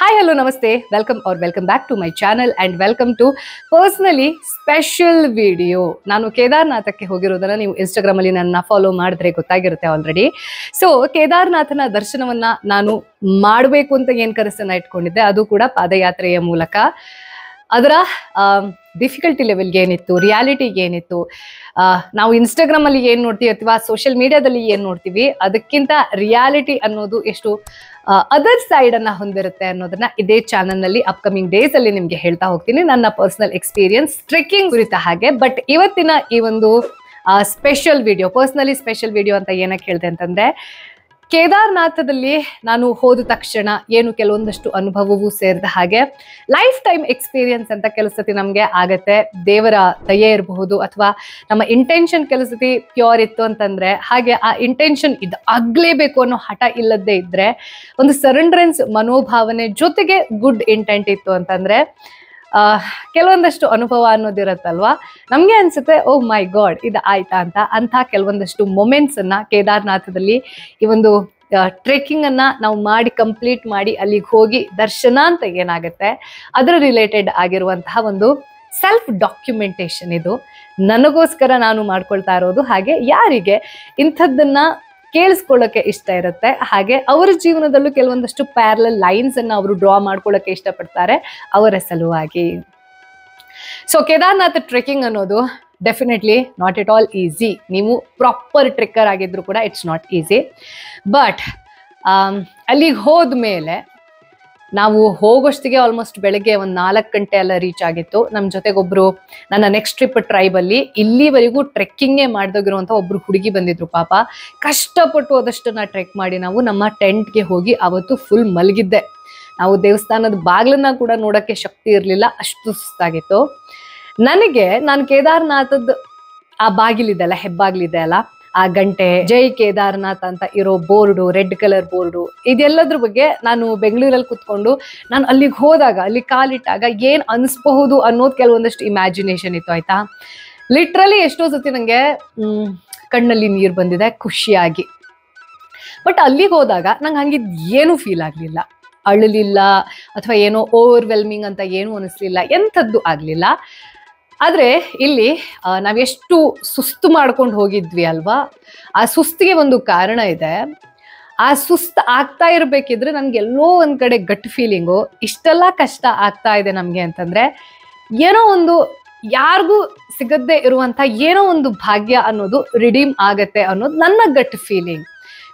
Hi, hello, namaste. Welcome back to my channel and welcome to personally special video. ನಾನು ಕೇದಾರನಾಥಕ್ಕೆ ಹೋಗಿರೋದನ್ನ ನೀವು Instagram ಅಲ್ಲಿ ನನ್ನ follow ಮಾಡಿದ್ರೆ ಗೊತ್ತಾಗಿರುತ್ತೆ already. So ಕೇದಾರನಾಥನ ದರ್ಶನವನ್ನ ನಾನು ಮಾಡಬೇಕು ಅಂತ ಏನ್ ಕನಸನ್ನ ಇಟ್ಕೊಂಡಿದ್ದೆ, ಅದು ಕೂಡ ಪಾದಯಾತ್ರೆಯ ಮೂಲಕ. ಅದರ ಡಿಫಿಕಲ್ಟಿ ಲೆವೆಲ್ಗೆ ಏನಿತ್ತು, ರಿಯಾಲಿಟಿಗೆ ಏನಿತ್ತು, ನಾವು ಇನ್ಸ್ಟಾಗ್ರಾಮ್ ಅಲ್ಲಿ ಏನ್ ನೋಡ್ತೀವಿ ಅಥವಾ ಸೋಷಿಯಲ್ ಮೀಡಿಯಾದಲ್ಲಿ ಏನ್ ನೋಡ್ತೀವಿ, ಅದಕ್ಕಿಂತ ರಿಯಾಲಿಟಿ ಅನ್ನೋದು ಎಷ್ಟು ಅದರ್ ಸೈಡ್ ಅನ್ನ ಹೊಂದಿರುತ್ತೆ ಅನ್ನೋದನ್ನ ಇದೇ ಚಾನಲ್ ನಲ್ಲಿ ಅಪ್ಕಮಿಂಗ್ ಡೇಸ್ ಅಲ್ಲಿ ನಿಮ್ಗೆ ಹೇಳ್ತಾ ಹೋಗ್ತೀನಿ, ನನ್ನ ಪರ್ಸನಲ್ ಎಕ್ಸ್ಪೀರಿಯನ್ಸ್ ಟ್ರೆಕ್ಕಿಂಗ್ ಕುರಿತ ಹಾಗೆ. ಬಟ್ ಇವತ್ತಿನ ಈ ಒಂದು special video, personally special video ಅಂತ ಏನಕ್ಕೆ ಹೇಳ್ದೆ ಅಂತಂದ್ರೆ, ಕೇದಾರನಾಥದಲ್ಲಿ ನಾನು ಹೋದ ತಕ್ಷಣ ಏನು ಕೆಲವೊಂದಷ್ಟು ಅನುಭವವೂ ಸೇರಿದ ಹಾಗೆ ಲೈಫ್ ಟೈಮ್ ಎಕ್ಸ್ಪೀರಿಯನ್ಸ್ ಅಂತ ಕೆಲಸತಿ ನಮಗೆ ಆಗತ್ತೆ. ದೇವರ ದಯೆ ಇರಬಹುದು ಅಥವಾ ನಮ್ಮ ಇಂಟೆನ್ಷನ್ ಕೆಲಸತಿ ಪ್ಯೂರ್ ಇತ್ತು ಅಂತಂದ್ರೆ, ಹಾಗೆ ಆ ಇಂಟೆನ್ಷನ್ ಇದು ಆಗ್ಲೇಬೇಕು ಅನ್ನೋ ಹಠ ಇಲ್ಲದೆ ಇದ್ರೆ, ಒಂದು ಸರೆಂಡ್ರೆನ್ಸ್ ಮನೋಭಾವನೆ ಜೊತೆಗೆ ಗುಡ್ ಇಂಟೆಂಟ್ ಇತ್ತು ಅಂತಂದ್ರೆ ಕೆಲವೊಂದಷ್ಟು ಅನುಭವ ಅನ್ನೋದಿರತ್ತಲ್ವಾ, ನಮ್ಗೆ ಅನ್ಸುತ್ತೆ ಓ ಮೈ ಗಾಡ್ ಇದು ಆಯ್ತಾ ಅಂತ ಕೆಲವೊಂದಷ್ಟು ಮೊಮೆಂಟ್ಸ್ ಅನ್ನ ಕೇದಾರನಾಥದಲ್ಲಿ ಈ ಒಂದು ಟ್ರೆಕ್ಕಿಂಗ್ ಅನ್ನ ನಾವು ಮಾಡಿ ಕಂಪ್ಲೀಟ್ ಮಾಡಿ ಅಲ್ಲಿಗೆ ಹೋಗಿ ದರ್ಶನ ಅಂತ ಏನಾಗುತ್ತೆ ಅದರ ರಿಲೇಟೆಡ್ ಆಗಿರುವಂತಹ ಒಂದು ಸೆಲ್ಫ್ ಡಾಕ್ಯುಮೆಂಟೇಶನ್. ಇದು ನನಗೋಸ್ಕರ ನಾನು ಮಾಡ್ಕೊಳ್ತಾ ಇರೋದು. ಹಾಗೆ ಯಾರಿಗೆ ಇಂಥದ್ದನ್ನ ಕೇಳಿಸ್ಕೊಳ್ಳೋಕೆ ಇಷ್ಟ ಇರುತ್ತೆ, ಹಾಗೆ ಅವರ ಜೀವನದಲ್ಲೂ ಕೆಲವೊಂದಷ್ಟು ಪ್ಯಾರಲಲ್ ಲೈನ್ಸ್ ಅನ್ನ ಅವರು ಡ್ರಾ ಮಾಡ್ಕೊಳ್ಳೋಕೆ ಇಷ್ಟಪಡ್ತಾರೆ, ಅವರ ಸಲುವಾಗಿ. ಸೊ ಕೇದಾರನಾಥ ಟ್ರೆಕ್ಕಿಂಗ್ ಅನ್ನೋದು definitely not at all easy. ನೀವು ಪ್ರಾಪರ್ ಟ್ರೆಕ್ಕರ್ ಆಗಿದ್ರು ಕೂಡ ಇಟ್ಸ್ ನಾಟ್ ಈಸಿ. ಬಟ್ ಅಲ್ಲಿಗೆ ಹೋದ್ಮೇಲೆ ನಾವು ಹೋಗೋಷ್ಟಿಗೆ ಆಲ್ಮೋಸ್ಟ್ ಬೆಳಗ್ಗೆ ಒಂದು 4 ಗಂಟೆ ಎಲ್ಲ ರೀಚ್ ಆಗಿತ್ತು. ನಮ್ಮ ಜೊತೆಗೊಬ್ರು ನನ್ನ ನೆಕ್ಸ್ಟ್ ಟ್ರಿಪ್ ಟ್ರೈಬಲ್ಲಿ ಇಲ್ಲಿವರೆಗೂ ಟ್ರೆಕ್ಕಿಂಗೇ ಮಾಡ್ದೋಗಿರುವಂಥ ಒಬ್ರು ಹುಡುಗಿ ಬಂದಿದ್ರು. ಪಾಪ ಕಷ್ಟಪಟ್ಟು ಅದಷ್ಟನ್ನ ಟ್ರೆಕ್ ಮಾಡಿ ನಾವು ನಮ್ಮ ಟೆಂಟ್ಗೆ ಹೋಗಿ ಅವತ್ತು ಫುಲ್ ಮಲಗಿದ್ದೆ. ನಾವು ದೇವಸ್ಥಾನದ ಬಾಗಿಲನ್ನ ಕೂಡ ನೋಡೋಕ್ಕೆ ಶಕ್ತಿ ಇರಲಿಲ್ಲ, ಅಷ್ಟು ಸುಸ್ತಾಗಿತ್ತು ನನಗೆ. ನಾನು ಕೇದಾರನಾಥದ ಆ ಬಾಗಿಲಿದೆ ಅಲ್ಲ, ಹೆಬ್ಬಾಗಿಲಿದೆ ಅಲ್ಲ, ಆ ಗಂಟೆ, ಜೈ ಕೇದಾರನಾಥ್ ಅಂತ ಇರೋ ಬೋರ್ಡು, ರೆಡ್ ಕಲರ್ ಬೋರ್ಡು, ಇದೆಲ್ಲದ್ರ ಬಗ್ಗೆ ನಾನು ಬೆಂಗಳೂರಲ್ಲಿ ಕುತ್ಕೊಂಡು ನಾನು ಅಲ್ಲಿಗೆ ಹೋದಾಗ, ಅಲ್ಲಿ ಕಾಲಿಟ್ಟಾಗ ಏನ್ ಅನಿಸ್ಬಹುದು ಅನ್ನೋದು ಕೆಲವೊಂದಷ್ಟು ಇಮ್ಯಾಜಿನೇಷನ್ ಇತ್ತು. ಆಯ್ತಾ, ಲಿಟ್ರಲಿ ಎಷ್ಟೋ ಸತಿ ನಂಗೆ ಕಣ್ಣಲ್ಲಿ ನೀರು ಬಂದಿದೆ ಖುಷಿಯಾಗಿ. ಬಟ್ ಅಲ್ಲಿಗೆ ಹೋದಾಗ ನಂಗೆ ಹಂಗಿದ್ ಏನೂ ಫೀಲ್ ಆಗ್ಲಿಲ್ಲ, ಅಳಲಿಲ್ಲ ಅಥವಾ ಏನೋ ಓವರ್ವೆಲ್ಮಿಂಗ್ ಅಂತ ಏನೂ ಅನಿಸ್ಲಿಲ್ಲ, ಎಂಥದ್ದು ಆಗ್ಲಿಲ್ಲ. ಆದ್ರೆ ಇಲ್ಲಿ ನಾವೆಷ್ಟು ಸುಸ್ತು ಮಾಡ್ಕೊಂಡು ಹೋಗಿದ್ವಿ ಅಲ್ವಾ, ಆ ಸುಸ್ತಿಗೆ ಒಂದು ಕಾರಣ ಇದೆ. ಆ ಸುಸ್ತು ಆಗ್ತಾ ಇರ್ಬೇಕಿದ್ರೆ ನನ್ಗೆಲ್ಲೋ ಒಂದ್ ಕಡೆ ಗಟ್ ಫೀಲಿಂಗು, ಇಷ್ಟೆಲ್ಲ ಕಷ್ಟ ಆಗ್ತಾ ಇದೆ ನಮ್ಗೆ ಅಂತಂದ್ರೆ ಏನೋ ಒಂದು ಯಾರಿಗೂ ಸಿಗದೇ ಇರುವಂತ ಏನೋ ಒಂದು ಭಾಗ್ಯ ಅನ್ನೋದು ರಿಡೀಮ್ ಆಗತ್ತೆ ಅನ್ನೋದು ನನ್ನ ಗಟ್ ಫೀಲಿಂಗ್.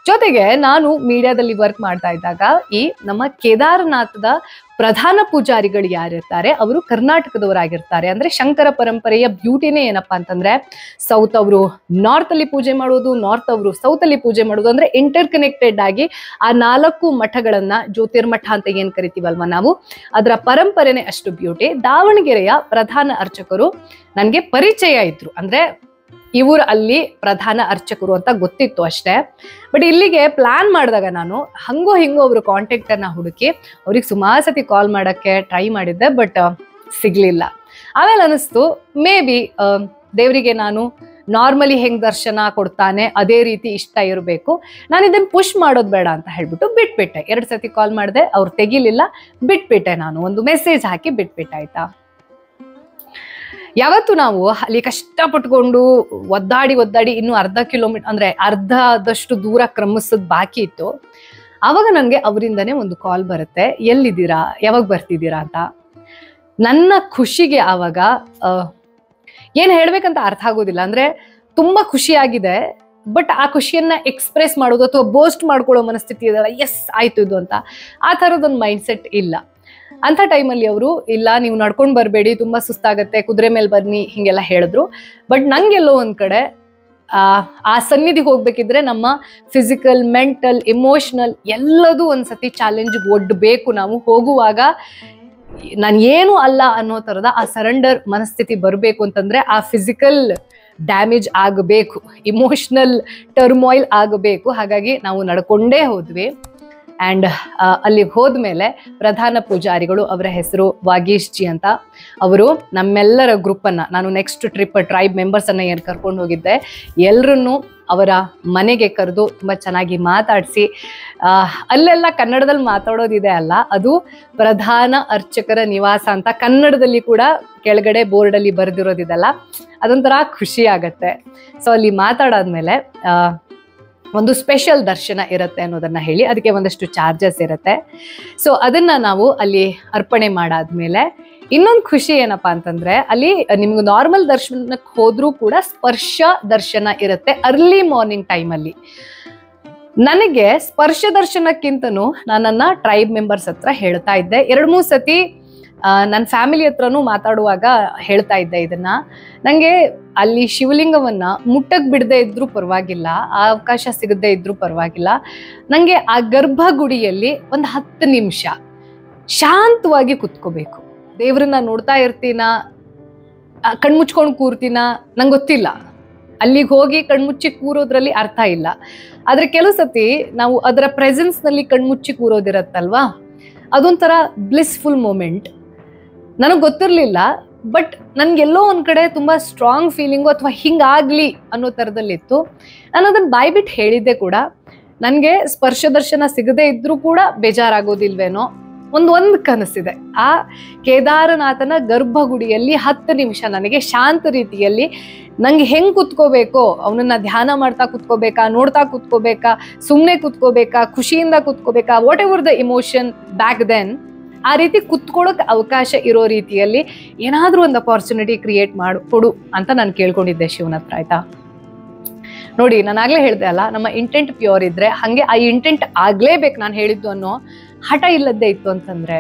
ಜೊತೆಗೆ ನಾನು ಮೀಡಿಯಾದಲ್ಲಿ ವರ್ಕ್ ಮಾಡ್ತಾ ಇದ್ದಾಗ ಈ ನಮ್ಮ ಕೇದಾರನಾಥದ ಪ್ರಧಾನ ಪೂಜಾರಿಗಳು ಯಾರಿರ್ತಾರೆ ಅವರು ಕರ್ನಾಟಕದವರಾಗಿರ್ತಾರೆ. ಅಂದ್ರೆ ಶಂಕರ ಪರಂಪರೆಯ ಬ್ಯೂಟಿನೇ ಏನಪ್ಪಾ ಅಂತಂದ್ರೆ, ಸೌತ್ ಅವರು ನಾರ್ತ್ ಅಲ್ಲಿ ಪೂಜೆ ಮಾಡೋದು, ನಾರ್ತ್ ಅವರು ಸೌತ್ ಅಲ್ಲಿ ಪೂಜೆ ಮಾಡೋದು, ಅಂದ್ರೆ ಇಂಟರ್ ಕನೆಕ್ಟೆಡ್ ಆಗಿ ಆ 4 ಮಠಗಳನ್ನ, ಜ್ಯೋತಿರ್ಮಠ ಅಂತ ಏನ್ ಕರಿತೀವಲ್ವ ನಾವು, ಅದರ ಪರಂಪರೆನೇ ಅಷ್ಟು ಬ್ಯೂಟಿ. ದಾವಣಗೆರೆಯ ಪ್ರಧಾನ ಅರ್ಚಕರು ನನಗೆ ಪರಿಚಯ ಇದ್ರು, ಅಂದ್ರೆ ಇವರು ಅಲ್ಲಿ ಪ್ರಧಾನ ಅರ್ಚಕರು ಅಂತ ಗೊತ್ತಿತ್ತು ಅಷ್ಟೇ. ಬಟ್ ಇಲ್ಲಿಗೆ ಪ್ಲಾನ್ ಮಾಡಿದಾಗ ನಾನು ಹಂಗೋ ಹಿಂಗೋ ಅವರು ಕಾಂಟ್ಯಾಕ್ಟ್ ಅನ್ನ ಹುಡುಕಿ ಅವ್ರಿಗೆ ಸುಮಾರು ಸತಿ ಕಾಲ್ ಮಾಡಕ್ಕೆ ಟ್ರೈ ಮಾಡಿದ್ದೆ, ಬಟ್ ಸಿಗ್ಲಿಲ್ಲ. ಆಮೇಲೆ ಅನಿಸ್ತು ಮೇ ಬಿ ದೇವರಿಗೆ ನಾನು ನಾರ್ಮಲಿ ಹೆಂಗ್ ದರ್ಶನ ಕೊಡ್ತಾನೆ ಅದೇ ರೀತಿ ಇಷ್ಟ ಇರಬೇಕು, ನಾನು ಇದನ್ನ ಪುಷ್ ಮಾಡೋದು ಬೇಡ ಅಂತ ಹೇಳ್ಬಿಟ್ಟು ಬಿಟ್ಬಿಟ್ಟೆ. 2 ಸತಿ ಕಾಲ್ ಮಾಡಿದೆ, ಅವ್ರು ತೆಗಿಲಿಲ್ಲ, ಬಿಟ್ಬಿಟ್ಟೆ. ನಾನು ಒಂದು ಮೆಸೇಜ್ ಹಾಕಿ ಬಿಟ್ಬಿಟ್ಟೆ. ಆಯ್ತಾ, ಯಾವತ್ತು ನಾವು ಅಲ್ಲಿ ಕಷ್ಟಪಟ್ಕೊಂಡು ಒದ್ದಾಡಿ ಇನ್ನು ಅರ್ಧ ಕಿಲೋಮೀಟರ್ ಅಂದ್ರೆ ಅರ್ಧದಷ್ಟು ದೂರ ಕ್ರಮಿಸೋದು ಬಾಕಿ ಇತ್ತು, ಆವಾಗ ನನಗೆ ಅವರಿಂದನೇ ಒಂದು ಕಾಲ್ ಬರುತ್ತೆ, ಎಲ್ಲಿದ್ದೀರಾ, ಯಾವಾಗ ಬರ್ತಿದ್ದೀರಾ ಅಂತ. ನನ್ನ ಖುಷಿಗೆ ಆವಾಗ ಏನ್ ಹೇಳ್ಬೇಕಂತ ಅರ್ಥ ಆಗೋದಿಲ್ಲ. ಅಂದ್ರೆ ತುಂಬಾ ಖುಷಿಯಾಗಿದೆ, ಬಟ್ ಆ ಖುಷಿಯನ್ನ ಎಕ್ಸ್ಪ್ರೆಸ್ ಮಾಡೋದು ಅಥವಾ ಬೋಸ್ಟ್ ಮಾಡ್ಕೊಳ್ಳೋ ಮನಸ್ಥಿತಿ ಇದೆಲ್ಲ, ಎಸ್ ಆಯ್ತು ಇದು ಅಂತ, ಆ ಥರದೊಂದು ಮೈಂಡ್ ಸೆಟ್ ಇಲ್ಲ. ಅಂಥ ಟೈಮಲ್ಲಿ ಅವರು ಇಲ್ಲ ನೀವು ನಡ್ಕೊಂಡು ಬರಬೇಡಿ, ತುಂಬಾ ಸುಸ್ತಾಗತ್ತೆ, ಕುದುರೆ ಮೇಲೆ ಬನ್ನಿ, ಹಿಂಗೆಲ್ಲ ಹೇಳಿದ್ರು. ಬಟ್ ನಂಗೆಲ್ಲೋ ಒಂದ್ ಕಡೆ ಆ ಸನ್ನಿಧಿಗೆ ಹೋಗ್ಬೇಕಿದ್ರೆ ನಮ್ಮ ಫಿಸಿಕಲ್, ಮೆಂಟಲ್, ಇಮೋಷನಲ್ ಎಲ್ಲದೂ ಒಂದ್ಸತಿ ಚಾಲೆಂಜ್ ಒಡ್ಬೇಕು. ನಾವು ಹೋಗುವಾಗ ನಾನು ಏನು ಅಲ್ಲ ಅನ್ನೋ ಥರದ ಆ ಸರೆಂಡರ್ ಮನಸ್ಥಿತಿ ಬರಬೇಕು ಅಂತಂದ್ರೆ ಆ ಫಿಸಿಕಲ್ ಡ್ಯಾಮೇಜ್ ಆಗಬೇಕು, ಇಮೋಷನಲ್ ಟರ್ಮಾಯಿಲ್ ಆಗಬೇಕು. ಹಾಗಾಗಿ ನಾವು ನಡ್ಕೊಂಡೇ ಹೋದ್ವಿ. ಆ್ಯಂಡ್ ಅಲ್ಲಿಗೆ ಹೋದ್ಮೇಲೆ ಪ್ರಧಾನ ಪೂಜಾರಿಗಳು, ಅವರ ಹೆಸರು ವಾಗೀಶ್ ಜಿ ಅಂತ, ಅವರು ನಮ್ಮೆಲ್ಲರ ಗ್ರೂಪನ್ನು, ನಾನು ನೆಕ್ಸ್ಟ್ ಟ್ರಿಪ್ ಟ್ರೈಬ್ ಮೆಂಬರ್ಸನ್ನು ಏನು ಕರ್ಕೊಂಡು ಹೋಗಿದ್ದೆ, ಎಲ್ಲರನ್ನೂ ಅವರ ಮನೆಗೆ ಕರೆದು ತುಂಬ ಚೆನ್ನಾಗಿ ಮಾತಾಡಿಸಿ, ಅಲ್ಲೆಲ್ಲ ಕನ್ನಡದಲ್ಲಿ ಮಾತಾಡೋದಿದೆ ಅಲ್ಲ, ಅದು ಪ್ರಧಾನ ಅರ್ಚಕರ ನಿವಾಸ ಅಂತ ಕನ್ನಡದಲ್ಲಿ ಕೂಡ ಕೆಳಗಡೆ ಬೋರ್ಡಲ್ಲಿ ಬರೆದಿರೋದಿದೆಲ್ಲ, ಅದೊಂಥರ ಖುಷಿ ಆಗತ್ತೆ. ಸೊ ಅಲ್ಲಿ ಮಾತಾಡಾದ್ಮೇಲೆ ಒಂದು ಸ್ಪೆಷಲ್ ದರ್ಶನ ಇರುತ್ತೆ ಅನ್ನೋದನ್ನು ಹೇಳಿ, ಅದಕ್ಕೆ ಒಂದಷ್ಟು ಚಾರ್ಜಸ್ ಇರುತ್ತೆ. ಸೊ ಅದನ್ನು ನಾವು ಅಲ್ಲಿ ಅರ್ಪಣೆ ಮಾಡಾದ್ಮೇಲೆ ಇನ್ನೊಂದು ಖುಷಿ ಏನಪ್ಪ ಅಂತಂದರೆ, ಅಲ್ಲಿ ನಿಮ್ಗೆ ನಾರ್ಮಲ್ ದರ್ಶನಕ್ಕೆ ಹೋದರೂ ಕೂಡ ಸ್ಪರ್ಶ ದರ್ಶನ ಇರುತ್ತೆ ಅರ್ಲಿ ಮಾರ್ನಿಂಗ್ ಟೈಮಲ್ಲಿ. ನನಗೆ ಸ್ಪರ್ಶ ದರ್ಶನಕ್ಕಿಂತನೂ ನಾನನ್ನು ಟ್ರೈಬ್ ಮೆಂಬರ್ಸ್ ಹತ್ರ ಹೇಳ್ತಾ ಇದ್ದೆ, 2-3 ಸತಿ ನನ್ನ ಫ್ಯಾಮಿಲಿ ಹತ್ರನೂ ಮಾತಾಡುವಾಗ ಹೇಳ್ತಾ ಇದ್ದೆ ಇದನ್ನು. ನನಗೆ ಅಲ್ಲಿ ಶಿವಲಿಂಗವನ್ನು ಮುಟ್ಟಕ್ಕೆ ಬಿಡದೆ ಇದ್ರೂ ಪರವಾಗಿಲ್ಲ, ಆ ಅವಕಾಶ ಸಿಗದೆ ಇದ್ರೂ ಪರವಾಗಿಲ್ಲ, ನನಗೆ ಆ ಗರ್ಭಗುಡಿಯಲ್ಲಿ ಒಂದು 10 ನಿಮಿಷ ಶಾಂತವಾಗಿ ಕುತ್ಕೋಬೇಕು. ದೇವ್ರನ್ನ ನೋಡ್ತಾ ಇರ್ತೀನ, ಕಣ್ಮುಚ್ಕೊಂಡು ಕೂರ್ತೀನ, ನಂಗೆ ಗೊತ್ತಿಲ್ಲ. ಅಲ್ಲಿಗೆ ಹೋಗಿ ಕಣ್ಮುಚ್ಚಿ ಕೂರೋದ್ರಲ್ಲಿ ಅರ್ಥ ಇಲ್ಲ. ಆದರೆ ಕೆಲವು ಸತಿ ನಾವು ಅದರ ಪ್ರೆಸೆನ್ಸ್ನಲ್ಲಿ ಕಣ್ಮುಚ್ಚಿ ಕೂರೋದಿರತ್ತಲ್ವಾ, ಅದೊಂಥರ ಬ್ಲಿಸ್ಫುಲ್ ಮೂಮೆಂಟ್. ನನಗೆ ಗೊತ್ತಿರಲಿಲ್ಲ, ಬಟ್ ನನಗೆಲ್ಲೋ ಒಂದು ಕಡೆ ತುಂಬ ಸ್ಟ್ರಾಂಗ್ ಫೀಲಿಂಗು ಅಥವಾ ಹಿಂಗಾಗಲಿ ಅನ್ನೋ ಥರದಲ್ಲಿತ್ತು. ನಾನು ಅದನ್ನು ಬಾಯ್ಬಿಟ್ಟು ಹೇಳಿದ್ದೆ ಕೂಡ. ನನಗೆ ಸ್ಪರ್ಶ ದರ್ಶನ ಸಿಗದೇ ಇದ್ದರೂ ಕೂಡ ಬೇಜಾರಾಗೋದಿಲ್ವೇನೋ, ಒಂದು ಕನಸಿದೆ. ಆ ಕೇದಾರನಾಥನ ಗರ್ಭಗುಡಿಯಲ್ಲಿ 10 ನಿಮಿಷ ನನಗೆ ಶಾಂತ ರೀತಿಯಲ್ಲಿ ನಂಗೆ ಹೆಂಗೆ ಕುತ್ಕೋಬೇಕೋ, ಅವನನ್ನು ಧ್ಯಾನ ಮಾಡ್ತಾ ಕುತ್ಕೋಬೇಕಾ, ನೋಡ್ತಾ ಕುತ್ಕೋಬೇಕಾ, ಸುಮ್ಮನೆ ಕುತ್ಕೋಬೇಕಾ, ಖುಷಿಯಿಂದ ಕುತ್ಕೋಬೇಕಾ, whatever the emotion back then, ಆ ರೀತಿ ಕುತ್ಕೊಳ್ಳೋಕೆ ಅವಕಾಶ ಇರೋ ರೀತಿಯಲ್ಲಿ ಏನಾದರೂ ಒಂದು ಅಪಾರ್ಚುನಿಟಿ ಕ್ರಿಯೇಟ್ ಕೊಡು ಅಂತ ನಾನು ಕೇಳ್ಕೊಂಡಿದ್ದೆ ಶಿವನ ಹತ್ರ. ಆಯ್ತಾ, ನೋಡಿ ನಾನು ಆಗಲೇ ಹೇಳಿದೆ ಅಲ್ಲ, ನಮ್ಮ ಇಂಟೆಂಟ್ ಪ್ಯೂರ್ ಇದ್ರೆ ಹಾಗೆ ಆ ಇಂಟೆಂಟ್ ಆಗಲೇಬೇಕು ನಾನು ಹೇಳಿದ್ದು ಅನ್ನೋ ಹಠ ಇಲ್ಲದ್ದೇ ಇತ್ತು ಅಂತಂದರೆ,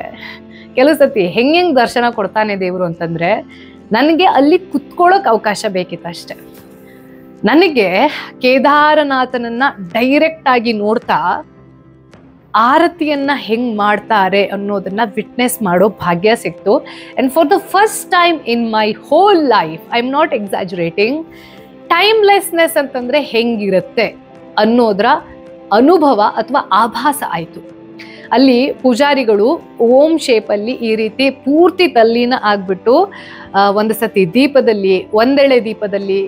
ಕೆಲವು ಸತಿ ಹೆಂಗೆ ದರ್ಶನ ಕೊಡ್ತಾನೆ ದೇವರು ಅಂತಂದರೆ, ನನಗೆ ಅಲ್ಲಿ ಕುತ್ಕೊಳ್ಳೋಕೆ ಅವಕಾಶ ಬೇಕಿತ್ತು ಅಷ್ಟೆ. ನನಗೆ ಕೇದಾರನಾಥನನ್ನು ಡೈರೆಕ್ಟಾಗಿ ನೋಡ್ತಾ ಆರತಿಯನ್ನು ಹೆಂಗೆ ಮಾಡ್ತಾರೆ ಅನ್ನೋದನ್ನು ವಿಟ್ನೆಸ್ ಮಾಡೋ ಭಾಗ್ಯ ಸಿಕ್ತು. And for the first time in my whole life, I am not exaggerating, timelessness ಅಂತಂದರೆ ಹೆಂಗಿರುತ್ತೆ ಅನ್ನೋದರ ಅನುಭವ ಅಥವಾ ಆಭಾಸ ಆಯಿತು. ಅಲ್ಲಿ ಪೂಜಾರಿಗಳು ಓಂ ಶೇಪಲ್ಲಿ ಈ ರೀತಿ ಪೂರ್ತಿ ತಲ್ಲೀನ ಆಗಿಬಿಟ್ಟು ಒಂದು ಸತಿ ದೀಪದಲ್ಲಿ, 1 ಎಳೆ ದೀಪದಲ್ಲಿ,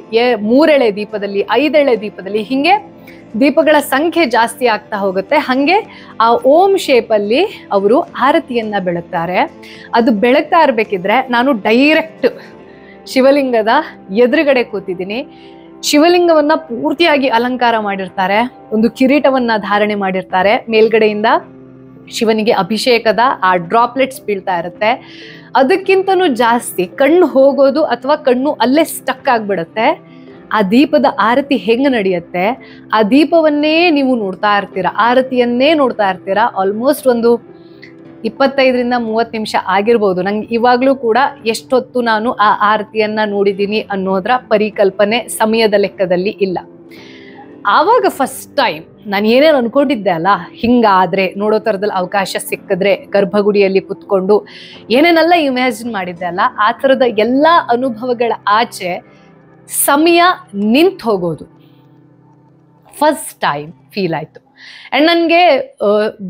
3 ಎಳೆ ದೀಪದಲ್ಲಿ, 5 ಎಳೆ ದೀಪದಲ್ಲಿ, ಹೀಗೆ ದೀಪಗಳ ಸಂಖ್ಯೆ ಜಾಸ್ತಿ ಆಗ್ತಾ ಹೋಗುತ್ತೆ. ಹಾಗೆ ಆ ಓಂ ಶೇಪಲ್ಲಿ ಅವರು ಆರತಿಯನ್ನು ಬೆಳಗ್ತಾರೆ. ಅದು ಬೆಳಗ್ತಾ ಇರಬೇಕಿದ್ರೆ ನಾನು ಡೈರೆಕ್ಟ್ ಶಿವಲಿಂಗದ ಎದುರುಗಡೆ ಕೂತಿದ್ದೀನಿ. ಶಿವಲಿಂಗವನ್ನು ಪೂರ್ತಿಯಾಗಿ ಅಲಂಕಾರ ಮಾಡಿರ್ತಾರೆ, ಒಂದು ಕಿರೀಟವನ್ನು ಧಾರಣೆ ಮಾಡಿರ್ತಾರೆ, ಮೇಲ್ಗಡೆಯಿಂದ ಶಿವನಿಗೆ ಅಭಿಷೇಕದ ಆ ಡ್ರಾಪ್ಲೆಟ್ಸ್ ಬೀಳ್ತಾ ಇರುತ್ತೆ. ಅದಕ್ಕಿಂತನೂ ಜಾಸ್ತಿ ಕಣ್ಣು ಹೋಗೋದು ಅಥವಾ ಕಣ್ಣು ಅಲ್ಲೇ ಸ್ಟಕ್ ಆಗಿಬಿಡುತ್ತೆ. ಆ ದೀಪದ ಆರತಿ ಹೆಂಗೆ ನಡೆಯುತ್ತೆ, ಆ ದೀಪವನ್ನೇ ನೀವು ನೋಡ್ತಾ ಇರ್ತೀರ, ಆರತಿಯನ್ನೇ ನೋಡ್ತಾ ಇರ್ತೀರ. ಆಲ್ಮೋಸ್ಟ್ ಒಂದು 25-30 ನಿಮಿಷ ಆಗಿರ್ಬೋದು. ನಂಗೆ ಇವಾಗಲೂ ಕೂಡ ಎಷ್ಟೊತ್ತು ನಾನು ಆ ಆರತಿಯನ್ನು ನೋಡಿದ್ದೀನಿ ಅನ್ನೋದರ ಪರಿಕಲ್ಪನೆ ಸಮಯದ ಲೆಕ್ಕದಲ್ಲಿ ಇಲ್ಲ. ಆವಾಗ ಫಸ್ಟ್ ಟೈಮ್ ನಾನು ಏನೇನು ಅನ್ಕೊಂಡಿದ್ದೆ ಅಲ್ಲ, ಹಿಂಗಾದರೆ ನೋಡೋ ಥರದಲ್ಲಿ ಅವಕಾಶ ಸಿಕ್ಕಿದ್ರೆ ಗರ್ಭಗುಡಿಯಲ್ಲಿ ಕುತ್ಕೊಂಡು ಏನೇನೆಲ್ಲ ಇಮ್ಯಾಜಿನ್ ಮಾಡಿದ್ದೆ ಅಲ್ಲ, ಆ ಥರದ ಎಲ್ಲ ಅನುಭವಗಳ ಆಚೆ ಸಮಯ ನಿಂತು ಹೋಗೋದು ಫಸ್ಟ್ ಟೈಮ್ ಫೀಲ್ ಆಯಿತು. ಆ್ಯಂಡ್ ನನಗೆ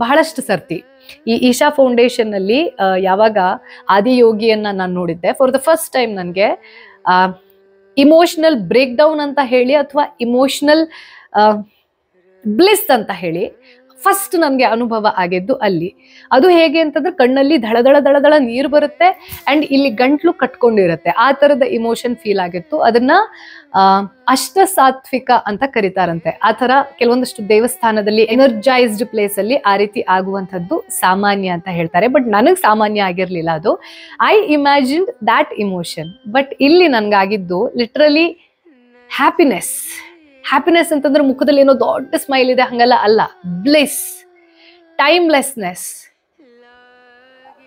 ಬಹಳಷ್ಟು ಸರ್ತಿ ಈ ಈಶಾ ಫೌಂಡೇಶನ್ನಲ್ಲಿ ಯಾವಾಗ ಆದಿಯೋಗಿಯನ್ನು ನಾನು ನೋಡಿದ್ದೆ, ಫಾರ್ ದ ಫಸ್ಟ್ ಟೈಮ್ ನನಗೆ ಇಮೋಷ್ನಲ್ ಬ್ರೇಕ್ ಡೌನ್ ಅಂತ ಹೇಳಿ ಅಥವಾ ಇಮೋಷ್ನಲ್ ಬ್ಲಿಸ್ ಅಂತ ಹೇಳಿ ಫಸ್ಟ್ ನನಗೆ ಅನುಭವ ಆಗಿದ್ದು ಅಲ್ಲಿ. ಅದು ಹೇಗೆ ಅಂತಂದ್ರೆ ಕಣ್ಣಲ್ಲಿ ದಳದಳ ದಳದಳ ನೀರು ಬರುತ್ತೆ ಆ್ಯಂಡ್ ಇಲ್ಲಿ ಗಂಟ್ಲು ಕಟ್ಕೊಂಡಿರುತ್ತೆ, ಆ ಥರದ ಇಮೋಷನ್ ಫೀಲ್ ಆಗಿತ್ತು. ಅದನ್ನ ಅಷ್ಟ ಸಾತ್ವಿಕ ಅಂತ ಕರೀತಾರಂತೆ. ಆ ಥರ ಕೆಲವೊಂದಷ್ಟು ದೇವಸ್ಥಾನದಲ್ಲಿ ಎನರ್ಜೈಸ್ಡ್ ಪ್ಲೇಸಲ್ಲಿ ಆ ರೀತಿ ಆಗುವಂಥದ್ದು ಸಾಮಾನ್ಯ ಅಂತ ಹೇಳ್ತಾರೆ. ಬಟ್ ನನಗೆ ಸಾಮಾನ್ಯ ಆಗಿರಲಿಲ್ಲ ಅದು. I imagined that emotion. But ಇಲ್ಲಿ ನನಗಾಗಿದ್ದು ಲಿಟ್ರಲಿ ಹ್ಯಾಪಿನೆಸ್. ಹ್ಯಾಪಿನೆಸ್ ಅಂತಂದ್ರೆ ಮುಖದಲ್ಲಿ ಏನೋ ದೊಡ್ಡ ಸ್ಮೈಲ್ ಇದೆ ಹಂಗಲ್ಲ ಅಲ್ಲ, ಬ್ಲಿಸ್, ಟೈಮ್ಲೆಸ್ನೆಸ್.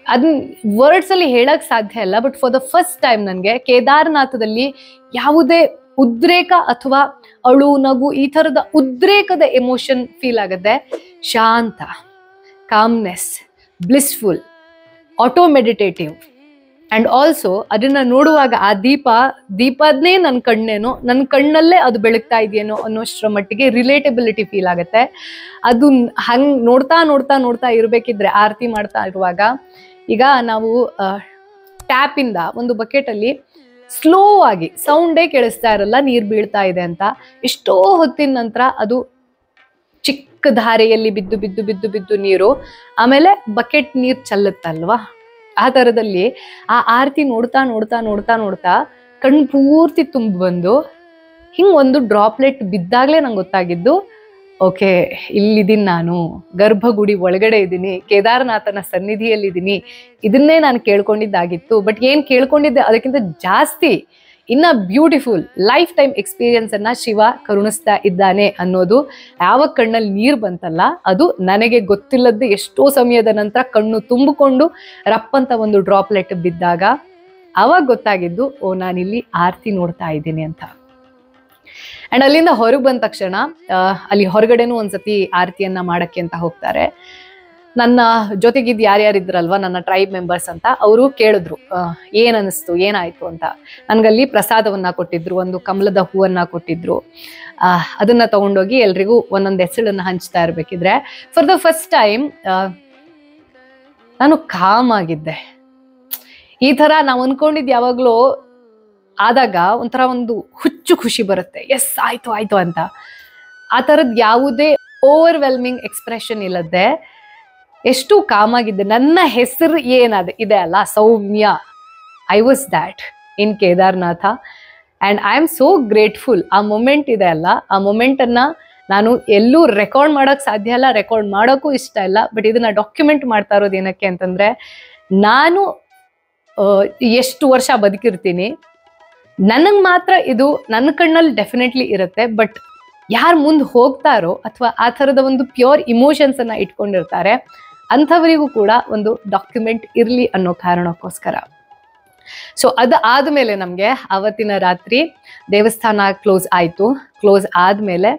ಅದನ್ನ ವರ್ಡ್ಸ್ ಅಲ್ಲಿ ಹೇಳಕ್ ಸಾಧ್ಯ ಇಲ್ಲ. But for the first time ನನಗೆ ಕೇದಾರನಾಥದಲ್ಲಿ ಯಾವುದೇ ಉದ್ರೇಕ ಅಥವಾ ಅಳು ನಗು ಈ ಥರದ ಉದ್ರೇಕದ ಎಮೋಷನ್ ಫೀಲ್ ಆಗುತ್ತೆ. ಶಾಂತ, calmness, blissful, auto meditative and also ಅದನ್ನ ನೋಡುವಾಗ ಆ ದೀಪದ್ನೇ ನನ್ನ ಕಣ್ಣೇನೋ, ನನ್ನ ಕಣ್ಣಲ್ಲೇ ಅದು ಬೆಳಗ್ತಾ ಇದೆಯೇನೋ ಅನ್ನೋಷ್ಟರ ಮಟ್ಟಿಗೆ ರಿಲೇಟಬಿಲಿಟಿ ಫೀಲ್ ಆಗುತ್ತೆ. ಅದು ಹಂಗ್ ನೋಡ್ತಾ ನೋಡ್ತಾ ನೋಡ್ತಾ ಇರ್ಬೇಕಿದ್ರೆ ಆರತಿ ಮಾಡ್ತಾ ಇರುವಾಗ, ಈಗ ನಾವು ಟ್ಯಾಪಿಂದ ಒಂದು ಬಕೆಟಲ್ಲಿ ಸ್ಲೋ ಆಗಿ ಸೌಂಡೇ ಕೇಳಿಸ್ತಾ ಇರಲ್ಲ ನೀರು ಬೀಳ್ತಾ ಇದೆ ಅಂತ, ಎಷ್ಟೋ ಹೊತ್ತಿನ ನಂತರ ಅದು ಚಿಕ್ಕ ಧಾರೆಯಲ್ಲಿ ಬಿದ್ದು ಬಿದ್ದು ಬಿದ್ದು ಬಿದ್ದು ನೀರು ಆಮೇಲೆ ಬಕೆಟ್ ನೀರು ಚೆಲ್ಲುತ್ತಲ್ವಾ, ಆ ಥರದಲ್ಲಿ ಆ ಆರತಿ ನೋಡ್ತಾ ನೋಡ್ತಾ ನೋಡ್ತಾ ನೋಡ್ತಾ ಕಣ್ಣು ಪೂರ್ತಿ ತುಂಬಿ ಬಂದು ಹಿಂಗೆ ಒಂದು ಡ್ರಾಪ್ಲೆಟ್ ಬಿದ್ದಾಗಲೇ ನಂಗೆ ಗೊತ್ತಾಗಿದ್ದು, ಓಕೆ ಇಲ್ಲಿದ್ದೀನಿ, ನಾನು ಗರ್ಭಗುಡಿ ಒಳಗಡೆ ಇದ್ದೀನಿ, ಕೇದಾರನಾಥನ ಸನ್ನಿಧಿಯಲ್ಲಿದ್ದೀನಿ, ಇದನ್ನೇ ನಾನು ಕೇಳ್ಕೊಂಡಿದ್ದಾಗಿತ್ತು. ಬಟ್ ಏನು ಕೇಳ್ಕೊಂಡಿದ್ದೆ ಅದಕ್ಕಿಂತ ಜಾಸ್ತಿ ಇನ್ನ ಬ್ಯೂಟಿಫುಲ್ ಲೈಫ್ ಟೈಮ್ ಎಕ್ಸ್ಪೀರಿಯನ್ಸ್ ಅನ್ನ ಶಿವ ಕರುಣಿಸ್ತಾ ಇದ್ದಾನೆ ಅನ್ನೋದು ಯಾವ ಕಣ್ಣಲ್ಲಿ ನೀರು ಬಂತಲ್ಲ, ಅದು ನನಗೆ ಗೊತ್ತಿಲ್ಲದೆ ಎಷ್ಟೋ ಸಮಯದ ನಂತರ ಕಣ್ಣು ತುಂಬಿಕೊಂಡು ರಪ್ಪಂತ ಒಂದು ಡ್ರಾಪ್ಲೆಟ್ ಬಿದ್ದಾಗ ಅವಾಗ ಗೊತ್ತಾಗಿದ್ದು, ಓ ನಾನಿಲ್ಲಿ ಆರತಿ ನೋಡ್ತಾ ಇದ್ದೀನಿ ಅಂತ. ಅಂಡ್ ಅಲ್ಲಿಂದ ಹೊರಗೆ ಬಂದ ತಕ್ಷಣ ಅಲ್ಲಿ ಹೊರಗಡೆನೂ ಒಂದ್ಸತಿ ಆರತಿಯನ್ನ ಮಾಡಕ್ಕೆ ಅಂತ ಹೋಗ್ತಾರೆ. ನನ್ನ ಜೊತೆಗಿದ್ದು ಯಾರ್ಯಾರಿದ್ರಲ್ವ ನನ್ನ ಟ್ರೈಬ್ ಮೆಂಬರ್ಸ್ ಅಂತ, ಅವರು ಕೇಳಿದ್ರು ಏನ್ ಅನಿಸ್ತು, ಏನಾಯ್ತು ಅಂತ. ನನ್ಗಲ್ಲಿ ಪ್ರಸಾದವನ್ನ ಕೊಟ್ಟಿದ್ರು, ಒಂದು ಕಮಲದ ಹೂವನ್ನ ಕೊಟ್ಟಿದ್ರು. ಅದನ್ನ ತಗೊಂಡೋಗಿ ಎಲ್ರಿಗೂ ಒಂದೊಂದು ಹೆಸಳನ್ನ ಹಂಚ್ತಾ ಇರ್ಬೇಕಿದ್ರೆ ಫಾರ್ ದ ಫಸ್ಟ್ ಟೈಮ್ ನಾನು ಕಾಮ್ ಆಗಿದ್ದೆ. ಈ ತರ ನಾವು ಅನ್ಕೊಂಡಿದ್ ಯಾವಾಗ್ಲೂ ಆದಾಗ ಒಂಥರ ಒಂದು ಹುಚ್ಚು ಖುಷಿ ಬರುತ್ತೆ, ಎಸ್ ಆಯ್ತು ಆಯ್ತು ಅಂತ. ಆ ಥರದ್ ಯಾವುದೇ ಓವರ್ವೆಲ್ಮಿಂಗ್ ಎಕ್ಸ್ಪ್ರೆಷನ್ ಇಲ್ಲದೆ ಎಷ್ಟು ಕಾಮಾಗಿದ್ದೆ. ನನ್ನ ಹೆಸರು ಇದೆ ಅಲ್ಲ Soumya, I was that in Kedarnath and I am so grateful. ಆ ಮೊಮೆಂಟ್ ಇದೆ ಅಲ್ಲ, ಆ ಮೊಮೆಂಟನ್ನು ನಾನು ಎಲ್ಲೂ ರೆಕಾರ್ಡ್ ಮಾಡೋಕ್ಕೆ ಸಾಧ್ಯ ಇಲ್ಲ, ರೆಕಾರ್ಡ್ ಮಾಡೋಕ್ಕೂ ಇಷ್ಟ ಇಲ್ಲ. ಬಟ್ ಇದನ್ನು ಡಾಕ್ಯುಮೆಂಟ್ ಮಾಡ್ತಾ ಇರೋದು ಏನಕ್ಕೆ ಅಂತಂದರೆ, ನಾನು ಎಷ್ಟು ವರ್ಷ ಬದುಕಿರ್ತೀನಿ, ನನಗೆ ಮಾತ್ರ ಇದು ನನ್ನ ಕಣ್ಣಲ್ಲಿ ಡೆಫಿನೆಟ್ಲಿ ಇರುತ್ತೆ. ಬಟ್ ಯಾರು ಮುಂದೆ ಹೋಗ್ತಾರೋ ಅಥವಾ ಆ ಥರದ ಒಂದು ಪ್ಯೂರ್ ಇಮೋಷನ್ಸನ್ನು ಇಟ್ಕೊಂಡಿರ್ತಾರೆ ಅಂಥವರಿಗೂ ಕೂಡ ಒಂದು ಡಾಕ್ಯುಮೆಂಟ್ ಇರಲಿ ಅನ್ನೋ ಕಾರಣಕ್ಕೋಸ್ಕರ. ಸೊ ಅದು ಆದಮೇಲೆ ನಮಗೆ ಆವತ್ತಿನ ರಾತ್ರಿ ದೇವಸ್ಥಾನ ಕ್ಲೋಸ್ ಆಯಿತು. ಕ್ಲೋಸ್ ಆದಮೇಲೆ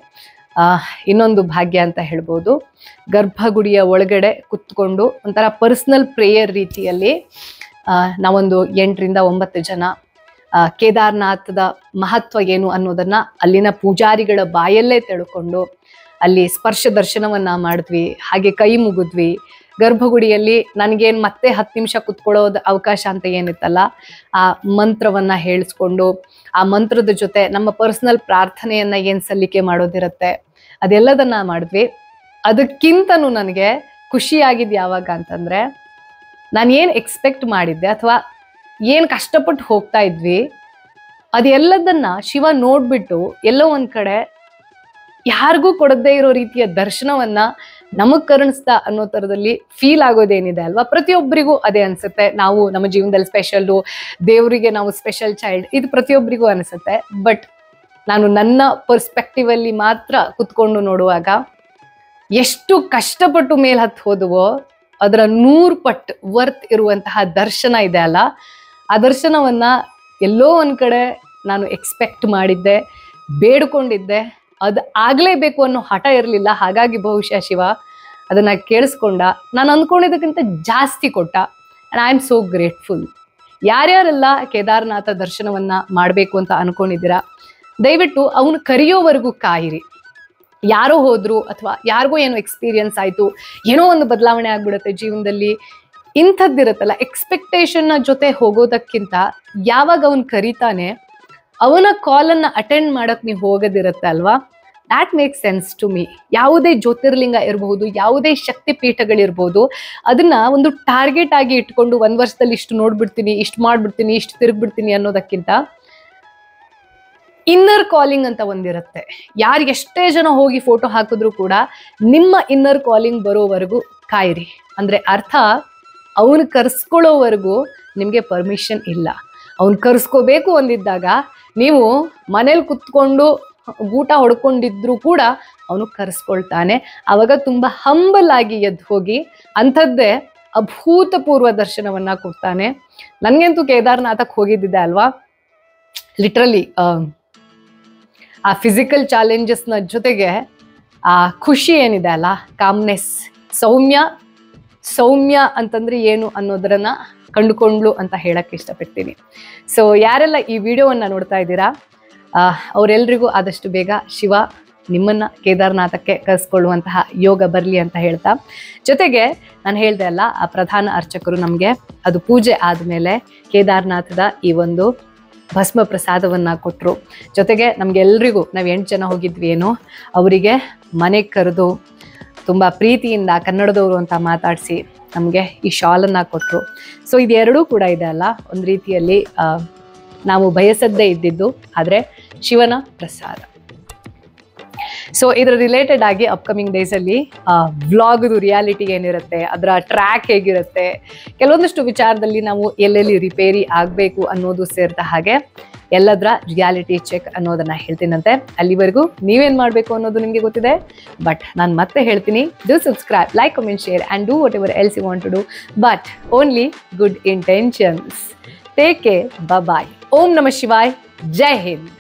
ಇನ್ನೊಂದು ಭಾಗ್ಯ ಅಂತ ಹೇಳ್ಬೋದು, ಗರ್ಭಗುಡಿಯ ಒಳಗಡೆ ಕುತ್ಕೊಂಡು ಒಂಥರ ಪರ್ಸ್ನಲ್ ಪ್ರೇಯರ್ ರೀತಿಯಲ್ಲಿ ನಾವೊಂದು 8 ರಿಂದ 9 ಜನ ಕೇದಾರ್ನಾಥದ ಮಹತ್ವ ಏನು ಅನ್ನೋದನ್ನ ಅಲ್ಲಿನ ಪೂಜಾರಿಗಳ ಬಾಯಲ್ಲೇ ತಿಳ್ಕೊಂಡು ಅಲ್ಲಿ ಸ್ಪರ್ಶ ದರ್ಶನವನ್ನ ಮಾಡಿದ್ವಿ. ಹಾಗೆ ಕೈ ಮುಗಿದ್ವಿ. ಗರ್ಭಗುಡಿಯಲ್ಲಿ ನನಗೇನು ಮತ್ತೆ 10 ನಿಮಿಷ ಕುತ್ಕೊಳ್ಳೋದು ಅವಕಾಶ ಅಂತ ಏನಿತ್ತಲ್ಲ, ಆ ಮಂತ್ರವನ್ನ ಹೇಳಿಸ್ಕೊಂಡು ಆ ಮಂತ್ರದ ಜೊತೆ ನಮ್ಮ ಪರ್ಸನಲ್ ಪ್ರಾರ್ಥನೆಯನ್ನ ಏನು ಸಲ್ಲಿಕೆ ಮಾಡೋದಿರುತ್ತೆ ಅದೆಲ್ಲದನ್ನ ಮಾಡಿದ್ವಿ. ಅದಕ್ಕಿಂತನೂ ನನಗೆ ಖುಷಿಯಾಗಿದ್ದು ಯಾವಾಗ ಅಂತಂದ್ರೆ, ನಾನು ಏನು ಎಕ್ಸ್ಪೆಕ್ಟ್ ಮಾಡಿದ್ದೆ ಅಥವಾ ಏನು ಕಷ್ಟಪಟ್ಟು ಹೋಗ್ತಾ ಇದ್ವಿ ಅದೆಲ್ಲದನ್ನ ಶಿವ ನೋಡ್ಬಿಟ್ಟು ಎಲ್ಲೋ ಒಂದ್ ಕಡೆ ಯಾರಿಗೂ ಕೊಡದೇ ಇರೋ ರೀತಿಯ ದರ್ಶನವನ್ನ ನಮಗ್ ಕರುಣಿಸ್ತಾ ಅನ್ನೋ ಥರದಲ್ಲಿ ಫೀಲ್ ಆಗೋದೇನಿದೆ ಅಲ್ವಾ, ಪ್ರತಿಯೊಬ್ಬರಿಗೂ ಅದೇ ಅನ್ಸುತ್ತೆ. ನಾವು ನಮ್ಮ ಜೀವನದಲ್ಲಿ ಸ್ಪೆಷಲ್ಲು, ದೇವರಿಗೆ ನಾವು ಸ್ಪೆಷಲ್ ಚೈಲ್ಡ್, ಇದು ಪ್ರತಿಯೊಬ್ಬರಿಗೂ ಅನಿಸುತ್ತೆ. ಬಟ್ ನಾನು ನನ್ನ ಪರ್ಸ್ಪೆಕ್ಟಿವ್ ಅಲ್ಲಿ ಮಾತ್ರ ಕುತ್ಕೊಂಡು ನೋಡುವಾಗ ಎಷ್ಟು ಕಷ್ಟಪಟ್ಟು ಮೇಲ್ ಹತ್ತು ಹೋದವೋ ಅದರ 100 ಪಟ್ಟು ವರ್ತ್ ಇರುವಂತಹ ದರ್ಶನ ಇದೆ ಅಲ್ಲ, ಆ ದರ್ಶನವನ್ನ ಎಲ್ಲೋ ಒಂದ್ ಕಡೆ ನಾನು ಎಕ್ಸ್ಪೆಕ್ಟ್ ಮಾಡಿದ್ದೆ, ಬೇಡ್ಕೊಂಡಿದ್ದೆ. ಅದು ಆಗ್ಲೇಬೇಕು ಅನ್ನೋ ಹಠ ಇರಲಿಲ್ಲ. ಹಾಗಾಗಿ ಬಹುಶಃ ಶಿವ ಅದನ್ನ ಕೇಳಿಸ್ಕೊಂಡ, ನಾನು ಅಂದ್ಕೊಂಡಿದ್ದಕ್ಕಿಂತ ಜಾಸ್ತಿ ಕೊಟ್ಟ. And I am so grateful. ಯಾರ್ಯಾರೆಲ್ಲ ಕೇದಾರನಾಥ ದರ್ಶನವನ್ನ ಮಾಡಬೇಕು ಅಂತ ಅನ್ಕೊಂಡಿದ್ದೀರಾ, ದಯವಿಟ್ಟು ಅವನು ಕರೆಯೋವರೆಗೂ ಕಾಯಿರಿ. ಯಾರೋ ಹೋದ್ರು ಅಥವಾ ಯಾರಿಗೋ ಏನೋ ಎಕ್ಸ್ಪೀರಿಯನ್ಸ್ ಆಯ್ತು, ಏನೋ ಒಂದು ಬದಲಾವಣೆ ಆಗ್ಬಿಡುತ್ತೆ ಜೀವನದಲ್ಲಿ, ಇಂಥದ್ದಿರುತ್ತಲ್ಲ, ಎಕ್ಸ್ಪೆಕ್ಟೇಷನ್ನ ಜೊತೆ ಹೋಗೋದಕ್ಕಿಂತ ಯಾವಾಗ ಅವನು ಕರೀತಾನೆ ಅವನ ಕಾಲನ್ನು ಅಟೆಂಡ್ ಮಾಡಕ್ ನೀವು ಹೋಗೋದಿರುತ್ತೆ ಅಲ್ವಾ, that make sense to me. ಯಾವುದೇ ಜ್ಯೋತಿರ್ಲಿಂಗ ಇರಬಹುದು, ಯಾವುದೇ ಶಕ್ತಿ ಪೀಠಗಳಿರ್ಬೋದು, ಅದನ್ನ ಒಂದು ಟಾರ್ಗೆಟ್ ಆಗಿ ಇಟ್ಕೊಂಡು 1 ವರ್ಷದಲ್ಲಿ ಇಷ್ಟು ನೋಡ್ಬಿಡ್ತೀನಿ, ಇಷ್ಟು ಮಾಡ್ಬಿಡ್ತೀನಿ, ಇಷ್ಟು ತಿರುಗ್ಬಿಡ್ತೀನಿ ಅನ್ನೋದಕ್ಕಿಂತ ಇನ್ನರ್ ಕಾಲಿಂಗ್ ಅಂತ ಒಂದಿರುತ್ತೆ. ಯಾರು ಎಷ್ಟೇ ಜನ ಹೋಗಿ ಫೋಟೋ ಹಾಕಿದ್ರು ಕೂಡ ನಿಮ್ಮ ಇನ್ನರ್ ಕಾಲಿಂಗ್ ಬರೋವರೆಗೂ ಕಾಯಿರಿ. ಅಂದ್ರೆ ಅರ್ಥ, ಅವನು ಕರ್ಸ್ಕೊಳ್ಳೋವರೆಗೂ ನಿಮಗೆ ಪರ್ಮಿಷನ್ ಇಲ್ಲ. ಅವ್ನು ಕರ್ಸ್ಕೋಬೇಕು ಅಂದಿದ್ದಾಗ ನೀವು ಮನೇಲಿ ಕುತ್ಕೊಂಡು ಊಟ ಹೊಡ್ಕೊಂಡಿದ್ರು ಕೂಡ ಅವನು ಕರ್ಸ್ಕೊಳ್ತಾನೆ. ಆವಾಗ ತುಂಬಾ ಹಂಬಲ್ ಆಗಿ ಎದ್ದು ಹೋಗಿ ಅಂಥದ್ದೇ ಅಭೂತಪೂರ್ವ ದರ್ಶನವನ್ನ ಕೊಡ್ತಾನೆ. ನನಗಂತೂ ಕೇದಾರನಾಥಕ್ಕೆ ಹೋಗಿದ್ದಿದೆ ಅಲ್ವಾ, ಲಿಟ್ರಲಿ ಆ ಫಿಸಿಕಲ್ ಚಾಲೆಂಜಸ್ನ ಜೊತೆಗೆ ಆ ಖುಷಿ ಏನಿದೆ ಅಲ್ಲ, ಕಾಮ್ನೆಸ್, ಸೌಮ್ಯ ಅಂತಂದ್ರೆ ಏನು ಅನ್ನೋದನ್ನ ಕಂಡುಕೊಂಡ್ಲು ಅಂತ ಹೇಳಕ್ಕೆ ಇಷ್ಟಪಡ್ತೀನಿ. ಸೊ ಯಾರೆಲ್ಲ ಈ ವಿಡಿಯೋವನ್ನು ನೋಡ್ತಾ ಇದ್ದೀರಾ ಅವರೆಲ್ಲರಿಗೂ ಆದಷ್ಟು ಬೇಗ ಶಿವ ನಿಮ್ಮನ್ನ ಕೇದಾರನಾಥಕ್ಕೆ ಕರೆಸ್ಕೊಳ್ಳುವಂತಹ ಯೋಗ ಬರಲಿ ಅಂತ ಹೇಳ್ತಾ, ಜೊತೆಗೆ ನಾನು ಹೇಳ್ದೆ ಅಲ್ಲ, ಆ ಪ್ರಧಾನ ಅರ್ಚಕರು ನಮಗೆ ಅದು ಪೂಜೆ ಆದಮೇಲೆ ಕೇದಾರನಾಥದ ಈ ಒಂದು ಭಸ್ಮ ಪ್ರಸಾದವನ್ನು ಕೊಟ್ಟರು. ಜೊತೆಗೆ ನಮಗೆಲ್ರಿಗೂ, ನಾವು 8 ಜನ ಹೋಗಿದ್ವಿ ಏನೋ, ಅವರಿಗೆ ಮನೆಗೆ ಕರೆದು ತುಂಬ ಪ್ರೀತಿಯಿಂದ ಕನ್ನಡದವರು ಅಂತ ಮಾತಾಡಿಸಿ ನಮಗೆ ಈ ಶಾಲನ್ನು ಕೊಟ್ಟರು. ಸೊ ಇದೆರಡೂ ಕೂಡ ಇದೆ ಅಲ್ಲ, ಒಂದು ರೀತಿಯಲ್ಲಿ ನಾವು ಬಯಸದ್ದೇ ಇದ್ದಿದ್ದು, ಆದರೆ ಶಿವನ ಪ್ರಸಾದ. ಸೊ ಇದರ ರಿಲೇಟೆಡ್ ಆಗಿ ಅಪ್ಕಮಿಂಗ್ ಡೇಸಲ್ಲಿ ವ್ಲಾಗ್ದು ರಿಯಾಲಿಟಿ ಏನಿರುತ್ತೆ, ಅದರ ಟ್ರ್ಯಾಕ್ ಹೇಗಿರುತ್ತೆ, ಕೆಲವೊಂದಷ್ಟು ವಿಚಾರದಲ್ಲಿ ನಾವು ಎಲ್ಲೆಲ್ಲಿ ರಿಪೇರಿ ಆಗಬೇಕು ಅನ್ನೋದು ಸೇರಿದ ಹಾಗೆ ಎಲ್ಲದರ ರಿಯಾಲಿಟಿ ಚೆಕ್ ಅನ್ನೋದನ್ನು ಹೇಳ್ತೀನಂತೆ. ಅಲ್ಲಿವರೆಗೂ ನೀವೇನು ಮಾಡಬೇಕು ಅನ್ನೋದು ನಿಮಗೆ ಗೊತ್ತಿದೆ, ಬಟ್ ನಾನು ಮತ್ತೆ ಹೇಳ್ತೀನಿ, do subscribe, like, comment, share and do whatever else you want to do, but only good intentions. Take care, bye. ಓಂ ನಮಃ ಶಿವಾಯ್. ಜೈ ಹಿಂದ್.